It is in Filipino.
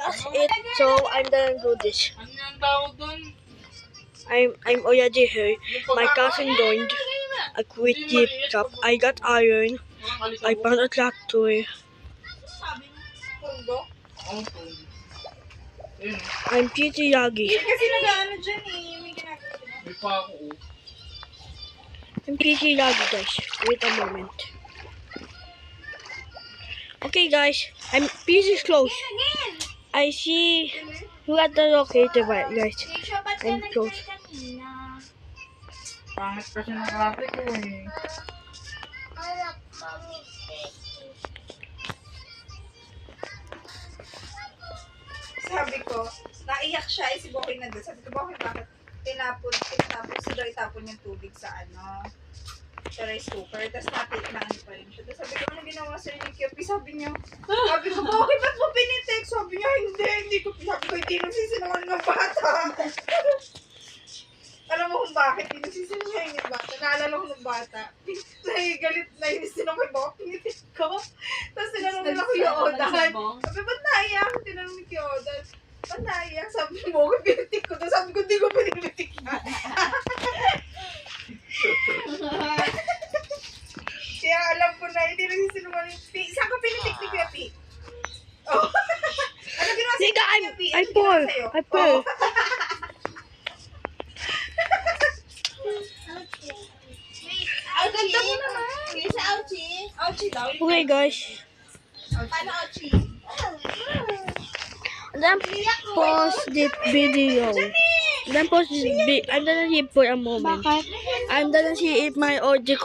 that's it. So I'm gonna do this. Ano yung tawag dun? I'm already here. My cousin joined. I quit the shop. I got iron. I found a tractor. Pundo? Ang tawag. Ayun. I'm pretty laggy. Kasi nag-ano dyan eh. May ginagawa sila. May pa ako. I'm pretty laggy, guys. Wait a moment. Okay, guys. I'm pretty close. I see who at the locator, right, guys. I'm close. Pangit kasi ng klase ko eh. Sabi ko, naiyak siya eh si Boking na doon. Sabi ko, Boking, bakit tinapon si Joy tapon yung tubig sa sa rice cooker. Tapos naano pa rin siya. Tapos sabi ko, ano ginawa sa'yo ni Kyopi? Sabi niya, sabi ko, Boking, ba't mo pinitek? Sabi niya, hindi ko. Sabi ko, hindi nagsisinungaling ng bata. Alam mo kung bakit hindi nagsisinungaling ng bata? Naalala ko ng bata. Galit na inis din ako kay Boking. Pinitek ko. Tapos tinanong nila ko yung Odan. Sabi, ba't naiyak? Tinanong ni Kyodan. Ba't naiyak? Sabi mo, pinitik ko. Tapos sabi ko, hindi ko pinitik yan. Kaya alam ko na, hindi nagsisinungaling. Saan ka pinitik ni Kuya P? Oh. Ano ginawa sa'yo? Nigga, Kuya P? I Ano pour. ginawa sa'yo? I pour. Oh. Ang ganda mo naman. Yung sa Ouchie. Ouchie daw. Okay, guys. Paano Ouchie? Then pause this video. Then pause this video. I'm gonna leave for a moment. I'm gonna see if my audio